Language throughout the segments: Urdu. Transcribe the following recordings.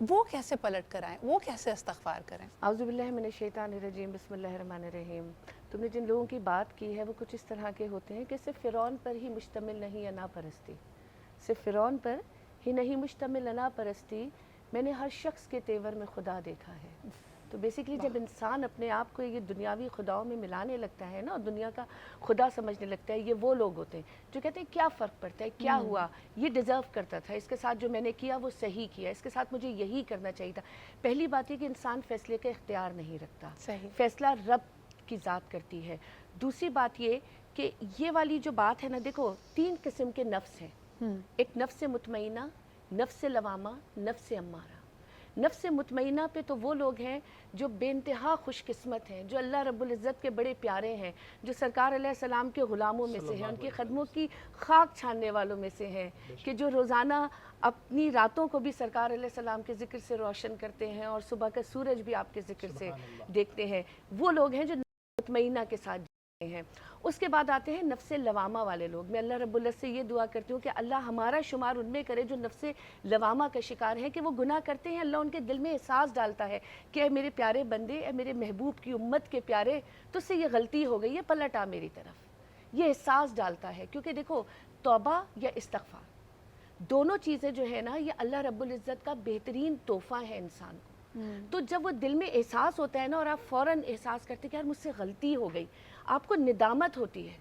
وہ کیسے پلٹ کر آئیں, وہ کیسے استغفار کریں؟ اعوذ باللہ من الشیطان الرجیم، بسم اللہ الرحمن الرحیم۔ تم نے جن لوگوں کی بات کی ہے وہ کچھ اس طرح کے ہوتے ہیں کہ صرف فرعون پر ہی مشتمل نہیں انا پرستی، صرف فرعون پر ہی نہیں مشتمل انا پرستی، میں نے ہر شخص کے تیور میں خدا دیکھا ہے۔ تو بیسیکلی جب انسان اپنے آپ کو یہ دنیاوی خداؤں میں ملانے لگتا ہے نا اور دنیا کا خدا سمجھنے لگتا ہے، یہ وہ لوگ ہوتے ہیں جو کہتے ہیں کیا فرق پڑتا ہے، کیا ہوا، یہ ڈیزرو کرتا تھا، اس کے ساتھ جو میں نے کیا وہ صحیح کیا، اس کے ساتھ مجھے یہی کرنا چاہیے تھا۔ پہلی بات یہ کہ انسان فیصلے کا اختیار نہیں رکھتا، صحیح، فیصلہ رب کی ذات کرتی ہے۔ دوسری بات یہ کہ یہ والی جو بات ہے نا، دیکھو 3 قسم کے نفس ہیں، ایک نفس مطمئنہ، نفس لوامہ، نفس امارہ۔ نفس مطمئنہ پہ تو وہ لوگ ہیں جو بے انتہا خوش قسمت ہیں، جو اللہ رب العزت کے بڑے پیارے ہیں، جو سرکار علیہ السلام کے غلاموں میں سے ہیں، ان کی قدموں کی خاک چھاننے والوں میں سے ہیں، کہ جو روزانہ اپنی راتوں کو بھی سرکار علیہ السلام کے ذکر سے روشن کرتے ہیں اور صبح کا سورج بھی آپ کے ذکر سے دیکھتے ہیں۔ وہ لوگ ہیں جو مطمئنہ کے ساتھ ہیں۔ اس کے بعد آتے ہیں نفس لوامہ والے لوگ۔ میں اللہ رب العزت سے یہ دعا کرتی ہوں کہ اللہ ہمارا شمار ان میں کرے جو نفس لوامہ کا شکار ہے، کہ وہ گناہ کرتے ہیں، اللہ ان کے دل میں احساس ڈالتا ہے کہ اے میرے پیارے بندے، اے میرے محبوب کی امت کے پیارے، تجھ سے یہ غلطی ہو گئی ہے، پلٹ آ میری طرف۔ یہ احساس ڈالتا ہے، کیونکہ دیکھو توبہ یا استغفار دونوں چیزیں جو ہے نا، یہ اللہ رب العزت کا بہترین تحفہ ہے انسان کو۔ تو جب وہ دل میں احساس ہوتا ہے نا اور آپ فوراً احساس کرتے ہیں کہ یار مجھ سے غلطی ہو گئی، آپ کو ندامت ہوتی ہے،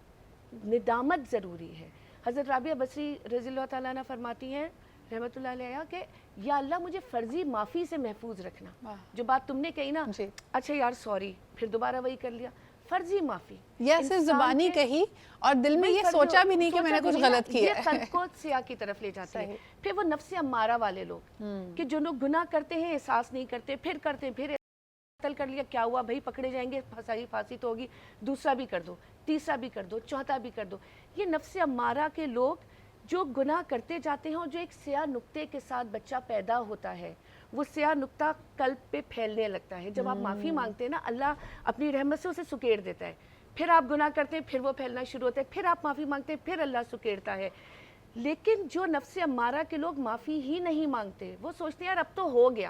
ندامت ضروری ہے۔ حضرت رابعہ بصری رضی اللہ تعالیٰ عنہ فرماتی ہیں رحمۃ اللہ علیہ کہ یا اللہ مجھے فرضی معافی سے محفوظ رکھنا۔ جو بات تم نے کہی نا، اچھا یار سوری، پھر دوبارہ وہی کر لیا، فرضی معافی یا صرف زبانی کہی اور دل میں یہ سوچا بھی نہیں کہ میں نے کچھ غلط کیا یہ قلب کو سیاہ کی طرف لے جاتے ہیں۔ پھر وہ نفس امارہ والے لوگ کہ جو لوگ گناہ کرتے ہیں احساس نہیں کرتے، پھر کرتے ہیں، پھر قتل کر لیا، کیا ہوا بھائی، پکڑے جائیں گے، پھانسی تو ہوگی، دوسرا بھی کر دو، تیسرا بھی کر دو، چوتھا بھی کر دو۔ یہ نفس امارہ کے لوگ جو گناہ کرتے جاتے ہیں اور جو ایک سیاہ نقطے کے ساتھ بچہ پیدا ہوتا ہے، وہ سیاہ نقطہ قلب پہ پھیلنے لگتا ہے۔ جب آپ معافی مانگتے ہیں نا، اللہ اپنی رحمت سے اسے سکیڑ دیتا ہے، پھر آپ گناہ کرتے ہیں، پھر وہ پھیلنا شروع ہوتا ہے، پھر آپ معافی مانگتے ہیں، پھر اللہ سکیڑتا ہے۔ لیکن جو نفس امارہ کے لوگ معافی ہی نہیں مانگتے، وہ سوچتے ہیں یار اب تو ہو گیا،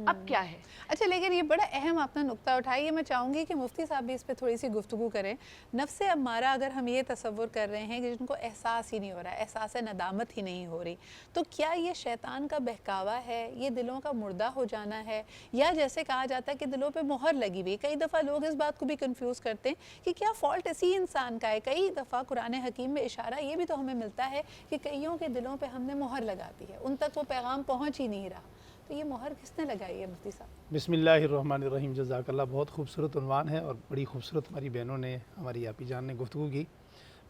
اب کیا ہے۔ اچھا، لیکن یہ بڑا اہم آپ نے نقطہ اٹھایا، میں چاہوں گی کہ مفتی صاحب بھی اس پہ تھوڑی سی گفتگو کریں۔ نفس امارہ اگر ہم یہ تصور کر رہے ہیں کہ جن کو احساس ہی نہیں ہو رہا ہے، احساس ندامت ہی نہیں ہو رہی، تو کیا یہ شیطان کا بہکاوا ہے، یہ دلوں کا مردہ ہو جانا ہے، یا جیسے کہا جاتا ہے کہ دلوں پہ مہر لگی ہوئی؟ کئی دفعہ لوگ اس بات کو بھی کنفیوز کرتے ہیں کہ کیا فالٹ اسی انسان کا ہے۔ کئی دفعہ قرآن حکیم میں اشارہ یہ بھی تو ہمیں ملتا ہے کہ کئیوں کے دلوں پہ ہم نے مہر لگا دی ہے، ان تک وہ پیغام پہنچ ہی نہیں رہا۔ تو یہ مہر کس نے لگائی ہے مفتی صاحب؟ بسم اللہ الرحمن الرحیم، جزاک اللہ۔ بہت خوبصورت عنوان ہے اور بڑی خوبصورت ہماری بہنوں نے، ہماری آپی جان نے گفتگو کی۔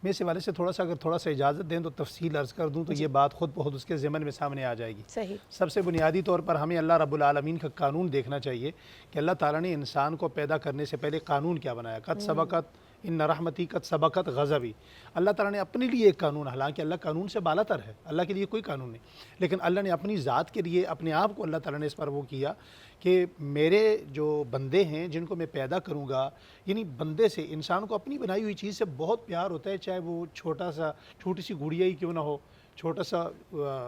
میں اس حوالے سے اگر تھوڑا سا اجازت دیں تو تفصیل عرض کر دوں تو یہ بات خود بخود اس کے ضمن میں سامنے آ جائے گی۔ صحیح۔ سب سے بنیادی طور پر ہمیں اللہ رب العالمین کا قانون دیکھنا چاہیے کہ اللہ تعالیٰ نے انسان کو پیدا کرنے سے پہلے قانون کیا بنایا۔ قد سبقت ان رحمتی قد سبقت غضبی۔ اللہ تعالیٰ نے اپنے لیے ایک قانون، حالانکہ اللہ قانون سے بالا تر ہے، اللہ کے لیے کوئی قانون نہیں، لیکن اللہ نے اپنی ذات کے لیے اپنے آپ کو، اللہ تعالیٰ نے اس پر وہ کیا کہ میرے جو بندے ہیں جن کو میں پیدا کروں گا، یعنی بندے سے، انسان کو اپنی بنائی ہوئی چیز سے بہت پیار ہوتا ہے، چاہے وہ چھوٹی سی گڑیا ہی کیوں نہ ہو، چھوٹا سا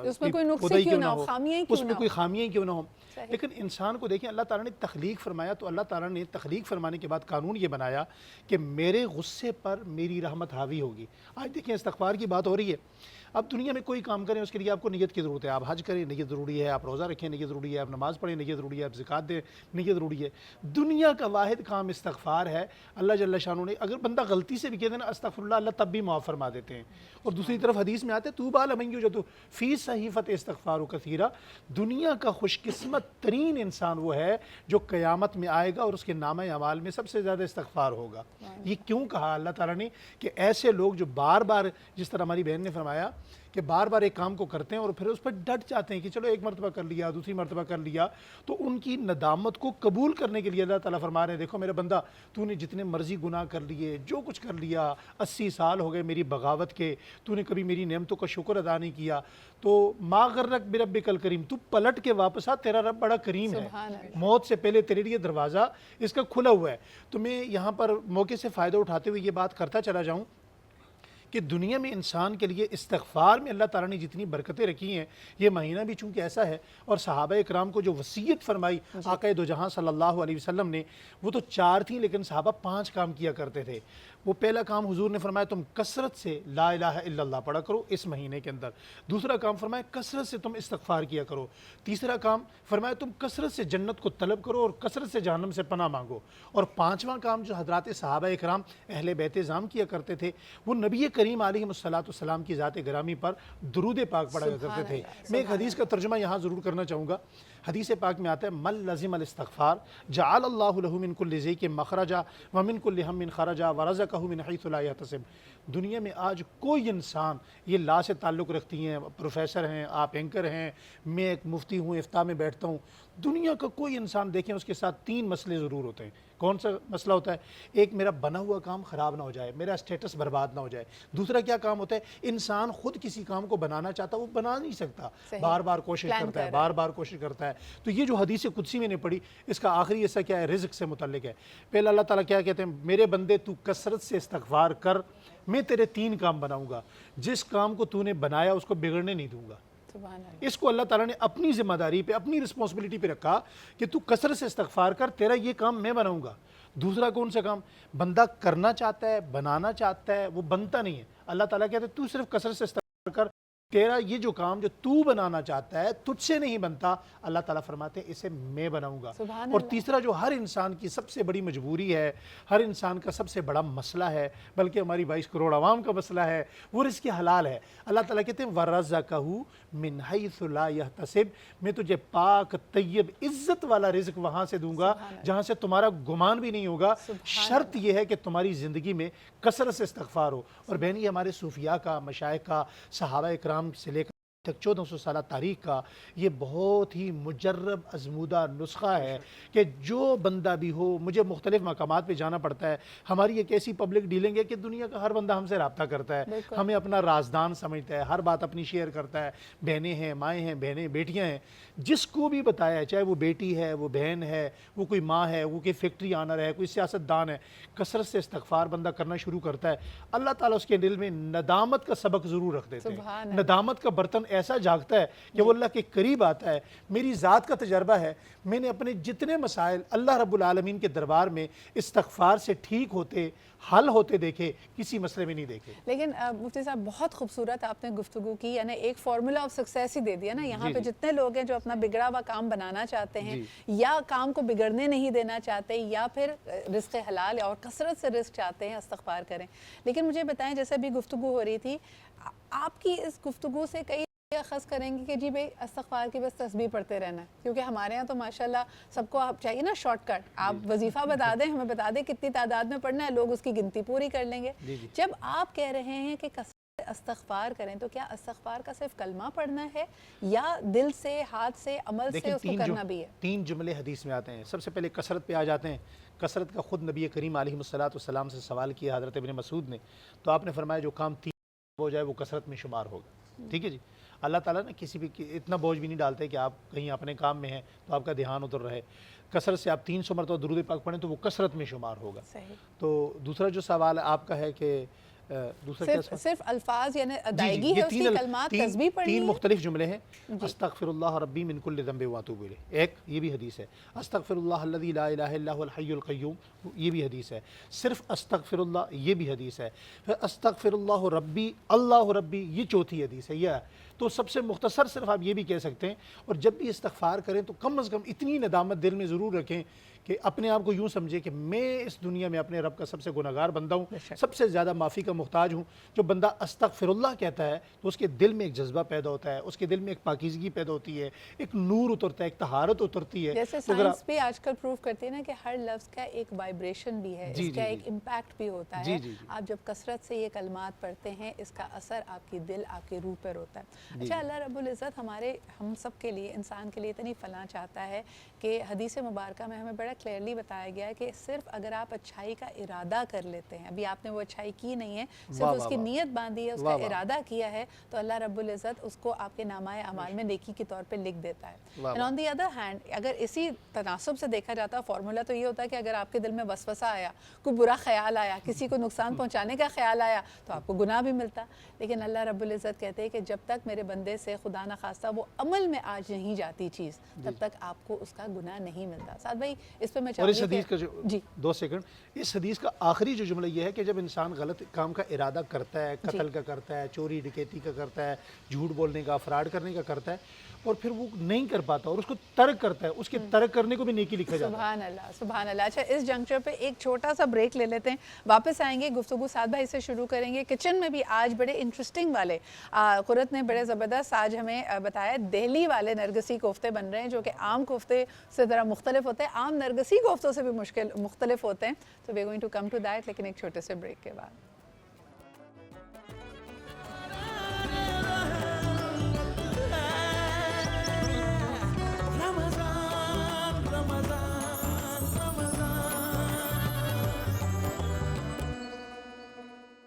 اس میں کوئی نقص کیوں نہ ہو، خامیاں اس میں کوئی خامیاں کیوں نہ ہو، لیکن انسان کو دیکھیں اللہ تعالیٰ نے تخلیق فرمایا، تو اللہ تعالیٰ نے تخلیق فرمانے کے بعد قانون یہ بنایا کہ میرے غصے پر میری رحمت حاوی ہوگی۔ آج دیکھیں استغفار کی بات ہو رہی ہے، اب دنیا میں کوئی کام کریں اس کے لیے آپ کو نیت کی ضرورت ہے، آپ حج کریں نیت ضروری ہے، آپ روزہ رکھیں نیت ضروری ہے، آپ نماز پڑھیں نیت ضروری ہے، آپ زکوٰۃ دیں نیت ضروری ہے۔ دنیا کا واحد کام استغفار ہے۔ اللہ جل شانہ نے اگر بندہ غلطی سے بھی کہہ دے نا استغفر اللہ، اللہ تب بھی معاف فرما دیتے ہیں۔ اور دوسری طرف حدیث میں آتے طوبیٰ لمن یوجد فی صحیفۃ استغفار کثیرا، دنیا کا خوش قسمت ترین انسان وہ ہے جو قیامت میں آئے گا اور اس کے نامہ اعمال میں سب سے زیادہ استغفار ہوگا۔ یہ کیوں کہا اللہ تعالیٰ نے کہ ایسے لوگ جو بار بار، جس طرح ہماری بہن نے فرمایا کہ بار بار ایک کام کو کرتے ہیں اور پھر اس پر ڈٹ جاتے ہیں کہ چلو ایک مرتبہ کر لیا، دوسری مرتبہ کر لیا، تو ان کی ندامت کو قبول کرنے کے لیے اللہ تعالیٰ فرما رہے ہیں دیکھو میرے بندہ، تو نے جتنے مرضی گناہ کر لیے، جو کچھ کر لیا، 80 سال ہو گئے میری بغاوت کے، تو نے کبھی میری نعمتوں کا شکر ادا نہیں کیا، تو ما غرک بربک الکریم، تو پلٹ کے واپس آ، تیرا رب بڑا کریم ہے، موت سے پہلے تیرے لیے دروازہ اس کا کھلا ہوا ہے۔ تو میں یہاں پر موقع سے فائدہ اٹھاتے ہوئے یہ بات کرتا چلا جاؤں کہ دنیا میں انسان کے لیے استغفار میں اللہ تعالیٰ نے جتنی برکتیں رکھی ہیں، یہ مہینہ بھی چونکہ ایسا ہے، اور صحابہ اکرام کو جو وصیت فرمائی آقا دو جہاں صلی اللہ علیہ وسلم نے، وہ تو 4 تھیں لیکن صحابہ 5 کام کیا کرتے تھے۔ وہ پہلا کام حضور نے فرمایا تم کثرت سے لا الہ الا اللہ پڑھا کرو اس مہینے کے اندر۔ دوسرا کام فرمایا کثرت سے تم استغفار کیا کرو۔ تیسرا کام فرمایا تم کثرت سے جنت کو طلب کرو اور کثرت سے جہنم سے پناہ مانگو۔ اور 5واں کام جو حضرات صحابہ اکرام اہل بیت اعظام کیا کرتے تھے، وہ نبی کریم علیہ الصلوۃ کی ذات گرامی پر درود پاک پڑھا کرتے تھے۔ میں ایک حدیث کا ترجمہ یہاں ضرور کرنا چاہوں گا۔ حدیث پاک میں آتا ہے من لزم الاستغفار جعل اللہ له من كل ضیق مخرجا ومن كل هم خرجا ورزقه من حيث لا يحتسب۔ دنیا میں آج کوئی انسان، یہ لا سے تعلق رکھتی ہیں، پروفیسر ہیں، آپ اینکر ہیں، میں ایک مفتی ہوں، افتاء میں بیٹھتا ہوں، دنیا کا کوئی انسان دیکھیں اس کے ساتھ 3 مسئلے ضرور ہوتے ہیں۔ کون سا مسئلہ ہوتا ہے؟ ایک میرا بنا ہوا کام خراب نہ ہو جائے، میرا اسٹیٹس برباد نہ ہو جائے۔ دوسرا کیا کام ہوتا ہے؟ انسان خود کسی کام کو بنانا چاہتا، وہ بنا نہیں سکتا، بار بار کوشش کرتا ہے، بار بار کوشش کرتا ہے۔ تو یہ جو حدیث قدسی میں نے پڑھی، اس کا آخری حصہ کیا ہے؟ رزق سے متعلق ہے۔ پہلے اللہ تعالیٰ کیا کہتے ہیں؟ میرے بندے تو کثرت سے استغفار کر، میں تیرے 3 کام بناؤں گا، جس کام کو تو نے بنایا اس کو بگڑنے نہیں دوں گا۔ اس کو اللہ تعالیٰ نے اپنی ذمہ داری پہ، اپنی رسپانسبلٹی پہ رکھا کہ تو کثرت سے استغفار کر، تیرا یہ کام میں بناؤں گا۔ دوسرا کون سا کام؟ بندہ کرنا چاہتا ہے، بنانا چاہتا ہے، وہ بنتا نہیں ہے۔ اللہ تعالیٰ کہتے ہیں تو صرف کثرت سے استغفار کر، تیرا یہ جو کام جو تو بنانا چاہتا ہے تجھ سے نہیں بنتا، اللہ تعالیٰ فرماتے ہیں اسے میں بناؤں گا۔ اور تیسرا جو ہر انسان کی سب سے بڑی مجبوری ہے، ہر انسان کا سب سے بڑا مسئلہ ہے، بلکہ ہماری 22 کروڑ عوام کا مسئلہ ہے، وہ رزق حلال ہے۔ اللہ تعالیٰ کہتے ہیں وَرَزَقَهُ مِنْ حَيْثُ لَا يَحْتَسِبْ، میں تجھے پاک طیب عزت والا رزق وہاں سے دوں گا جہاں سے تمہارا گمان بھی نہیں ہوگا۔ شرط یہ ہے کہ تمہاری زندگی میں کثرت سے استغفار ہو۔ اور بہن یہ ہمارے صوفیاء کا، مشائخ کا، صحابہ اکرام سے لے کر تک 1400 سالہ تاریخ کا یہ بہت ہی مجرب ازمودہ نسخہ ہے کہ جو بندہ بھی ہو، مجھے مختلف مقامات پہ جانا پڑتا ہے، ہماری ایک ایسی پبلک ڈیلنگ ہے کہ دنیا کا ہر بندہ ہم سے رابطہ کرتا ہے، ہمیں اپنا رازدان سمجھتا ہے، ہر بات اپنی شیئر کرتا ہے، بہنیں ہیں، مائیں ہیں، بہنیں بیٹیاں ہیں، جس کو بھی بتایا ہے، چاہے وہ بیٹی ہے، وہ بہن ہے، وہ کوئی ماں ہے، وہ کوئی فیکٹری آنر ہے، کوئی سیاست دان ہے، کثرت سے استغفار بندہ کرنا شروع کرتا ہے، اللہ تعالیٰ اس کے دل میں ندامت کا سبق ضرور رکھ دیتے ہیں۔ ندامت کا برتن ایسا جاگتا ہے کہ وہ اللہ کے قریب آتا ہے۔ میری ذات کا تجربہ ہے، میں نے اپنے جتنے مسائل اللہ رب العالمین کے دربار میں استغفار سے ٹھیک ہوتے، حل ہوتے دیکھے، کسی مسئلے میں نہیں دیکھے۔ لیکن مفتی صاحب بہت خوبصورت آپ نے گفتگو کی، یعنی ایک فارمولا آف سکسیس ہی دے دیا نا یہاں پہ۔ جتنے لوگ ہیں جو اپنا بگڑا ہوا کام بنانا چاہتے ہیں یا کام کو بگڑنے نہیں دینا چاہتے، یا پھر رزق حلال اور کثرت سے رزق چاہتے ہیں، استغفار کریں۔ لیکن مجھے بتائیں، جیسے ابھی گفتگو ہو رہی تھی، آپ کی اس گفتگو سے کئی اخذ کریں گے کہ جی بھائی استغفار کی بس تسبیح پڑھتے رہنا ہے، کیونکہ ہمارے ہاں تو ماشاءاللہ سب کو آپ چاہیے نا شارٹ کٹ، آپ وظیفہ بتا دیں، ہمیں بتا دیں کتنی تعداد میں پڑھنا ہے، لوگ اس کی گنتی پوری کر لیں گے۔ جب آپ کہہ رہے ہیں کہ استغفار کریں، تو کیا استغفار کا صرف کلمہ پڑھنا ہے یا دل سے، ہاتھ سے، عمل سے اس کو کرنا بھی ہے؟ 3 جملے حدیث میں آتے ہیں۔ سب سے پہلے کثرت پہ آ جاتے ہیں۔ کثرت کا خود نبی کریم علیہ الصلوۃ سے سوال کیا حضرت ابن مسعود نے، تو آپ نے فرمایا جو کام 3 ہو جائے وہ کثرت میں شمار ہوگا۔ ٹھیک ہے جی۔ اللہ تعالیٰ نے کسی بھی اتنا بوجھ بھی نہیں ڈالتے کہ آپ کہیں اپنے کام میں ہیں تو آپ کا دھیان ادھر رہے۔ کثرت سے آپ 300 مرتبہ درود پاک پڑھیں تو وہ کثرت میں شمار ہوگا۔ تو دوسرا جو سوال آپ کا ہے کہ صرف الفاظ یعنی ادائیگی ہے اس کی، کلمات تسبیح پڑھنی ہے؟ 3 مختلف جملے ہیں۔ استغفر اللہ ربی من کل ذنب واتوب الیہ، ایک یہ بھی حدیث ہے۔ استغفر اللہ الذی لا الہ الا هو الحی القیوم، یہ بھی حدیث ہے۔ صرف استغفر اللہ، یہ بھی حدیث ہے۔ پھر استغفر اللہ ربی، اللہ ربی، یہ چوتھی حدیث ہے۔ یہ تو سب سے مختصر صرف آپ یہ بھی کہہ سکتے ہیں۔ اور جب بھی استغفار کریں تو کم از کم اتنی ندامت دل میں ضرور رکھیں کہ اپنے آپ کو یوں سمجھے کہ میں اس دنیا میں اپنے رب کا سب سے گناہگار بندہ ہوں، سب سے زیادہ معافی کا محتاج ہوں۔ جو بندہ استغفر اللہ کہتا ہے تو اس کے دل میں ایک جذبہ پیدا ہوتا ہے، اس کے دل میں ایک پاکیزگی پیدا ہوتی ہے، ایک نور اترتا ہے، ایک طہارت اترتی ہے۔ جیسے سائنس بھی آج کل پروف کرتی ہے نا کہ ہر لفظ کا ایک وائبریشن بھی ہے، اس کا ایک امپیکٹ بھی ہوتا ہے۔ آپ جب کثرت سے یہ کلمات پڑھتے ہیں، اس کا اثر آپ کی دل، آپ کی روح پر ہوتا ہے۔ اچھا اللہ رب العزت ہم سب کے لیے انسان کے لیے اتنی فلاح چاہتا ہے کہ حدیث مبارکہ میں ہمیں بڑا کلیئرلی بتایا گیا ہے کہ صرف اگر آپ اچھائی کا ارادہ کر لیتے ہیں, ابھی آپ نے وہ اچھائی کی نہیں ہے, صرف اس کی نیت باندھی ہے, اس کا ارادہ کیا ہے, تو اللہ رب العزت اس کو آپ کے نامہ اعمال میں نیکی کے طور پہ لکھ دیتا ہے. And on the other hand اگر اسی تناسب سے دیکھا جاتا ہے فارمولا تو یہ ہوتا ہے کہ اگر آپ کے دل میں وسوسہ آیا, کوئی برا خیال آیا, کسی کو نقصان پہنچانے کا خیال آیا, تو آپ کو گناہ بھی ملتا. لیکن اللہ رب العزت کہتے ہیں کہ جب تک میرے بندے سے خدا نخواستہ وہ عمل میں آج نہیں جاتی چیز, تب تک آپ کو اس کا گناہ نہیں ملتا. سعد بھائی اس پہ میں اور اس چاہوں گی حدیث کا جو 2 سیکنڈ, اس حدیث کا آخری جو جملہ یہ ہے کہ جب انسان غلط کام کا ارادہ کرتا ہے, قتل کا کرتا ہے, چوری ڈکیتی کا کرتا ہے, جھوٹ بولنے کا, فراڈ کرنے کا کرتا ہے, اور پھر وہ نہیں کر پاتا اور اس کو ترک کرتا ہے, اس کے ترک کرنے کو بھی نیکی لکھا جاتا ہے. سبحان اللہ, سبحان اللہ. اچھا اس جنکچر پہ ایک چھوٹا سا بریک لے لیتے ہیں, واپس آئیں گے, گفتگو سعد بھائی سے شروع کریں گے. کچن میں بھی آج بڑے انٹرسٹنگ والے قرت نے بڑے زبردست آج ہمیں بتایا دہلی والے نرگسی کوفتے بن رہے ہیں جو کہ عام کوفتے سے ذرا مختلف ہوتے ہیں, عام نرگسی کوفتوں سے بھی مختلف ہوتے ہیں. تو we are going to come to that, لیکن ایک چھوٹے سے بریک کے بعد.